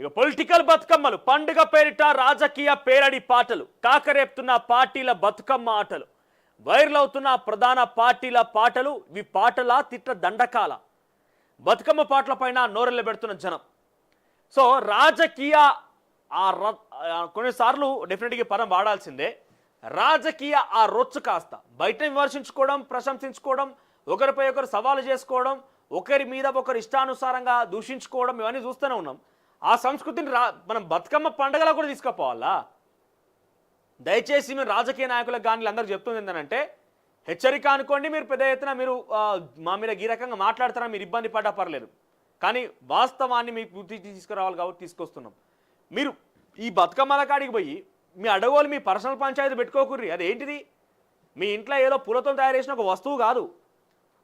ఇక పొలిటికల్ బతుకమ్మలు పండుగ పేరిట రాజకీయ పేరడి పాటలు కాకరేపుతున్న పార్టీల బతుకమ్మ ఆటలు వైరల్ అవుతున్న ప్రధాన పార్టీల పాటలు ఇవి పాటల తిట్ల దండకాల బతుకమ్మ పాటల పైన నోరెళ్ళ పెడుతున్న జనం. సో రాజకీయ కొన్నిసార్లు డెఫినెట్గా పదం వాడాల్సిందే. రాజకీయ ఆ రొచ్చు కాస్త బయట విమర్శించుకోవడం, ప్రశంసించుకోవడం, ఒకరిపై ఒకరు సవాలు చేసుకోవడం, ఒకరి మీద ఒకరు ఇష్టానుసారంగా దూషించుకోవడం ఇవన్నీ చూస్తూనే ఉన్నాం. ఆ సంస్కృతిని మనం బతుకమ్మ పండుగలో కూడా తీసుకుపోవాలా? దయచేసి మీరు రాజకీయ నాయకులకు కానీ అందరూ చెప్తుంది ఏంటంటే హెచ్చరిక అనుకోండి. మీరు పెద్ద ఎత్తున మీరు మా మీద ఈ రకంగా మాట్లాడుతారా, మీరు ఇబ్బంది పడ్డా పర్లేదు, కానీ వాస్తవాన్ని మీకు పూర్తి తీసుకురావాలి కాబట్టి తీసుకొస్తున్నాం. మీరు ఈ బతుకమ్మల కాడికి పోయి మీ అడగోలు మీ పర్సనల్ పంచాయతీ పెట్టుకోకుర్రి. అదేంటిది? మీ ఇంట్లో ఏదో పూలతో తయారు చేసిన ఒక వస్తువు కాదు.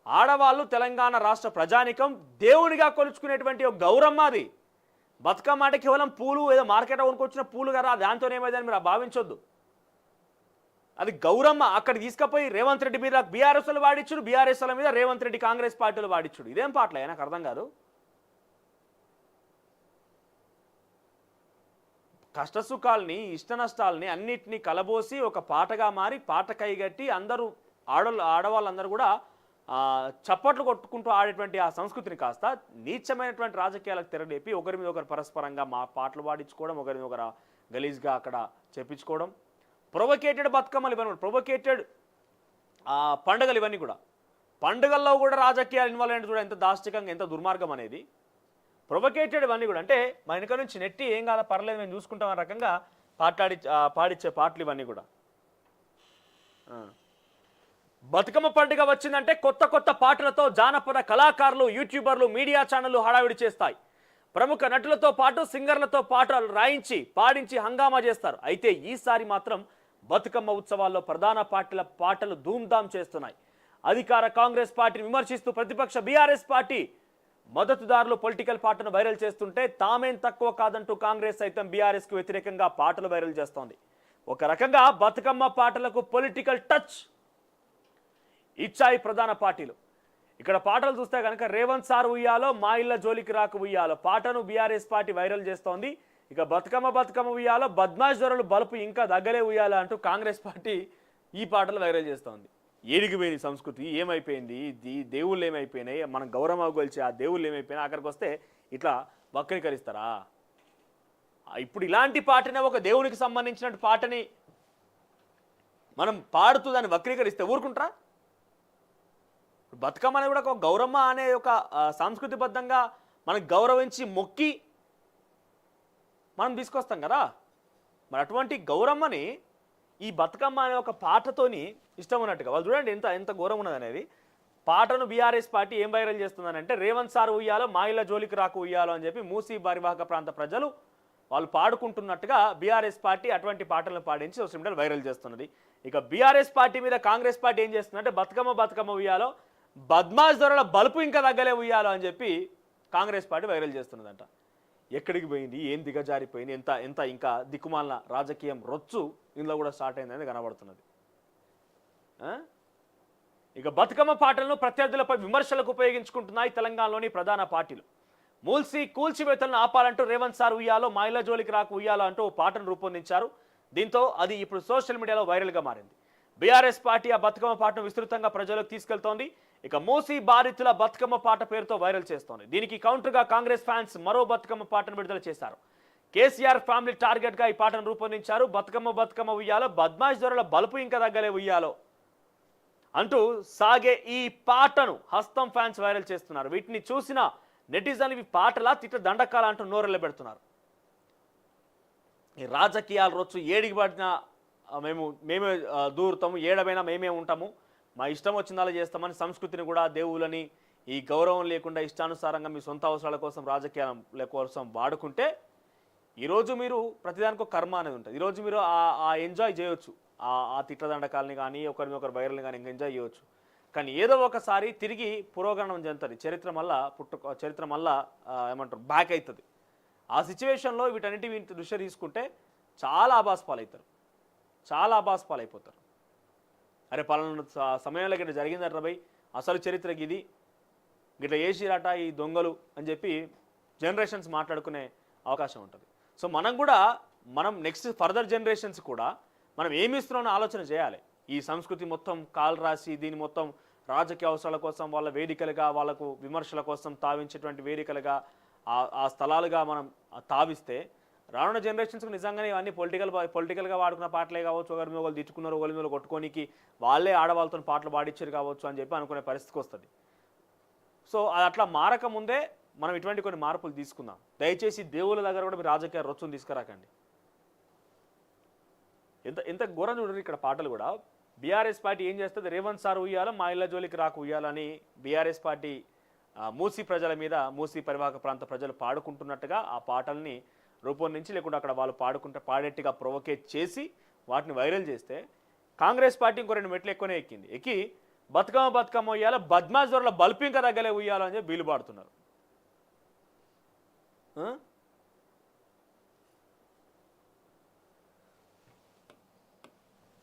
ఆడవాళ్ళు తెలంగాణ రాష్ట్ర ప్రజానికం దేవునిగా కొలుచుకునేటువంటి ఒక గౌరమ్మ అది. బతుకమ్మ అంటే కేవలం పూలు ఏదో మార్కెట్ కొనుక్కొచ్చిన పూలు కదా, దాంతోనేమైందని మీరు భావించొద్దు. అది గౌరమ్మ. అక్కడ తీసుకుపోయి రేవంత్ రెడ్డి మీద బీఆర్ఎస్లు వాడిచ్చుడు, బీఆర్ఎస్ల మీద రేవంత్ రెడ్డి కాంగ్రెస్ పార్టీలు వాడిచ్చుడు. ఇదేం పాటలే? నాకు అర్థం కాదు. కష్టసుఖాలని ఇష్ట నష్టాలని అన్నిటినీ కలబోసి ఒక పాటగా మారి పాట కైగట్టి అందరూ ఆడవాళ్ళందరూ కూడా చప్పట్లు కొట్టుకుంటూ ఆడేటువంటి ఆ సంస్కృతిని కాస్త నీచమైనటువంటి రాజకీయాలకు తెరలేపి ఒకరి మీద ఒకరు పరస్పరంగా మా పాటలు పాడించుకోవడం, ఒకరి మీద ఒకరు గలీజ్గా అక్కడ చెప్పించుకోవడం, ప్రొవోకేటెడ్ బతుకమ్మలు ఇవన్నీ, ప్రొవోకేటెడ్ పండుగలు ఇవన్నీ కూడా. పండుగల్లో కూడా రాజకీయాలు ఇన్వాల్వ్ అయినట్టు కూడా ఎంత దాష్టికంగా, ఎంత దుర్మార్గం అనేది. ప్రొవోకేటెడ్ ఇవన్నీ కూడా అంటే మా వెనుక నుంచి నెట్టి ఏం కాదా పర్లేదు మేము చూసుకుంటాం అనే రకంగా పాడిచ్చే పాటలు ఇవన్నీ కూడా. బతుకమ్మ పండుగ వచ్చిందంటే కొత్త కొత్త పాటలతో జానపద కళాకారులు, యూట్యూబర్లు, మీడియా ఛానళ్లు హడావిడి చేస్తాయి. ప్రముఖ నటులతో పాటు సింగర్లతో పాటలు రాయించి పాడించి హంగామా చేస్తారు. అయితే ఈసారి మాత్రం బతుకమ్మ ఉత్సవాల్లో ప్రధాన పార్టీల పాటలు ధూమ్ధాం చేస్తున్నాయి. అధికార కాంగ్రెస్ పార్టీని విమర్శిస్తూ ప్రతిపక్ష బీఆర్ఎస్ పార్టీ మద్దతుదారులు పొలిటికల్ పాటను వైరల్ చేస్తుంటే తామేం తక్కువ కాదంటూ కాంగ్రెస్ సైతం బీఆర్ఎస్కు వ్యతిరేకంగా పాటలు వైరల్ చేస్తోంది. ఒక రకంగా బతుకమ్మ పాటలకు పొలిటికల్ టచ్ ఇచ్చాయి ప్రధాన పార్టీలు. ఇక్కడ పాటలు చూస్తే కనుక రేవంత్ సార్ ఉయ్యాలో, మా ఇళ్ళ జోలికి రాకు ఉయ్యాలో పాటను బీఆర్ఎస్ పార్టీ వైరల్ చేస్తోంది. ఇక బతుకమ్మ ఉయ్యాలో, బద్మాష్ దొరలు బలుపు ఇంకా దగ్గరే ఉయ్యాల అంటూ కాంగ్రెస్ పార్టీ ఈ పాటలు వైరల్ చేస్తోంది. ఏడిగిపోయింది సంస్కృతి, ఏమైపోయింది, దేవుళ్ళు ఏమైపోయినాయి, మనం గౌరవం గొలిచి ఆ దేవుళ్ళు ఏమైపోయినాయి, అక్కడికి వస్తే ఇట్లా వక్రీకరిస్తారా? ఇప్పుడు ఇలాంటి పాటనే ఒక దేవునికి సంబంధించిన పాటని మనం పాడుతూ దాన్ని వక్రీకరిస్తే ఊరుకుంటారా? బతుకమ్మ అనేది కూడా ఒక గౌరమ్మ అనే ఒక సాంస్కృతిబద్ధంగా మనకు గౌరవించి మొక్కి మనం తీసుకొస్తాం కదా. మరి అటువంటి గౌరమ్మని ఈ బతుకమ్మ అనే ఒక పాటతోని ఇష్టం ఉన్నట్టుగా వాళ్ళు చూడండి ఎంత ఎంత ఘోరం ఉన్నది అనేది. పాటను బీఆర్ఎస్ పార్టీ ఏం వైరల్ చేస్తుందనంటే రేవంత్ సార్ ఉయ్యాలో, మా ఇళ్ళ జోలికి రాకు ఉయ్యాలో అని చెప్పి మూసీ పరివాహక ప్రాంత ప్రజలు వాళ్ళు పాడుకుంటున్నట్టుగా బీఆర్ఎస్ పార్టీ అటువంటి పాటలను పాడించి సోషల్ మీడియాలో వైరల్ చేస్తున్నది. ఇక బీఆర్ఎస్ పార్టీ మీద కాంగ్రెస్ పార్టీ ఏం చేస్తుందంటే బతుకమ్మ ఉయ్యాలో, బద్మాష్ దొరల బలుపు ఇంకా తగ్గలే ఉయ్యాలో అని చెప్పి కాంగ్రెస్ పార్టీ వైరల్ చేస్తున్నదంట. ఎక్కడికి పోయింది, ఏం దిగజారిపోయింది, ఎంత ఎంత ఇంకా దిక్కుమాలిన రాజకీయం రొచ్చు ఇందులో కూడా స్టార్ట్ అయిందని కనబడుతున్నది. ఇక బతుకమ్మ పాటలను ప్రత్యర్థులపై విమర్శలకు ఉపయోగించుకుంటున్నాయి తెలంగాణలోని ప్రధాన పార్టీలు. కూల్చివేతలను ఆపాలంటూ రేవంత్ సార్ ఉయ్యాలో, మా ఇళ్ళ జోలికి రాకు ఉయ్యాలో అంటూ పాటను రూపొందించారు. దీంతో అది ఇప్పుడు సోషల్ మీడియాలో వైరల్గా మారింది. బీఆర్ఎస్ పార్టీ ఆ బతుకమ్మ పాటను విస్తృతంగా ప్రజలకు తీసుకెళ్తోంది. ఇక మూసీ బాధితుల బతుకమ్మ పాట పేరుతో వైరల్ చేస్తోంది. దీనికి కౌంటర్గా కాంగ్రెస్ ఫ్యాన్స్ మరో బతుకమ్మ పాటను విడుదల చేశారు. కేసీఆర్ ఫ్యామిలీ టార్గెట్గా ఈ పాటను రూపొందించారు. బతుకమ్మ ఉయ్యాలో, బద్మాష్ దొరల బలుపు ఇంకా తగ్గలే ఉయ్యాలో అంటూ సాగే ఈ పాటను హస్తం ఫ్యాన్స్ వైరల్ చేస్తున్నారు. వీటిని చూసిన నెటిజన్లు ఇవి పాటలా తిట్ట దండకాల అంటూ నోరెళ్ళ పెడుతున్నారు. ఈ రాజకీయాలు రొచ్చు ఏడికి పడినా మేమే దూరుతాము, ఏడమైనా మేమే ఉంటాము, మా ఇష్టం వచ్చిందాలో చేస్తామని సంస్కృతిని కూడా దేవుళ్ళని ఈ గౌరవం లేకుండా ఇష్టానుసారంగా మీ సొంత అవసరాల కోసం రాజకీయాల కోసం వాడుకుంటే ఈరోజు మీరు ప్రతిదానికి ఒక కర్మ అనేది ఉంటుంది. ఈరోజు మీరు ఆ ఎంజాయ్ చేయొచ్చు, ఆ తిట్లదండకాలని కానీ ఒకరినొకరు వైరల్ని కానీ ఎంజాయ్ చేయవచ్చు. కానీ ఏదో ఒకసారి తిరిగి పురోగమనం చెందుతుంది. చరిత్ర మళ్ళా ఏమంటారు బ్యాక్ అవుతుంది. ఆ సిచ్యువేషన్లో వీటన్నిటి దృష్టి తీసుకుంటే చాలా ఆభాస్ పాలైపోతారు. అరే పలానా సమయంలో గిట్లా జరిగిందట భయ్, అసలు చరిత్రకి ఇది గిట్లా చేసిరాట ఈ దొంగలు అని చెప్పి జనరేషన్స్ మాట్లాడుకునే అవకాశం ఉంటుంది. సో మనం నెక్స్ట్ ఫర్దర్ జనరేషన్స్ కూడా మనం ఏమి ఇస్తున్నామో ఆలోచన చేయాలి. ఈ సంస్కృతి మొత్తం కాలు రాసి దీని మొత్తం రాజకీయ అవసరాల కోసం వాళ్ళ వేదికలుగా, వాళ్ళకు విమర్శల కోసం తావించేటువంటి వేదికలుగా ఆ స్థలాలుగా మనం తావిస్తే రానున్న జనరేషన్స్కి నిజంగానే ఇవన్నీ పొలిటికల్గా వాడుకున్న పాటలే కావచ్చు, ఒకరి మీద ఒకరు తిట్టుకున్నారు, ఒకరి మీద కొట్టుకోనికి వాళ్ళే ఆడవాళ్ళతో పాటలు పాడించారు కావచ్చు అని చెప్పి అనుకునే పరిస్థితికి వస్తుంది. సో అది అట్లా మారకముందే మనం ఇటువంటి కొన్ని మార్పులు తీసుకుందాం. దయచేసి దేవుళ్ళ దగ్గర కూడా మీరు రాజకీయ రొచ్చును తీసుకురాకండి. ఎంత ఘోరం చూడండి ఇక్కడ పాటలు కూడా. బీఆర్ఎస్ పార్టీ ఏం చేస్తుంది, రేవంత్ సార్ ఉయ్యాల మా ఇళ్ళ జోలికి రాకు ఉయ్యాలని బీఆర్ఎస్ పార్టీ మూసీ ప్రజల మీద, మూసీ పరివాహక ప్రాంత ప్రజలు పాడుకుంటున్నట్టుగా ఆ పాటల్ని రూపొందించి లేకుండా అక్కడ వాళ్ళు పాడేట్టుగా ప్రొవోకేట్ చేసి వాటిని వైరల్ చేస్తే కాంగ్రెస్ పార్టీ ఇంకో 2 మెట్లు ఎక్కువనే ఎక్కి బతుకమ్మ ఉయ్యాల బద్మాజ్ దొరల బల్పింక దగ్గరే ఉయ్యాలని చెప్పి వీలు పాడుతున్నారు.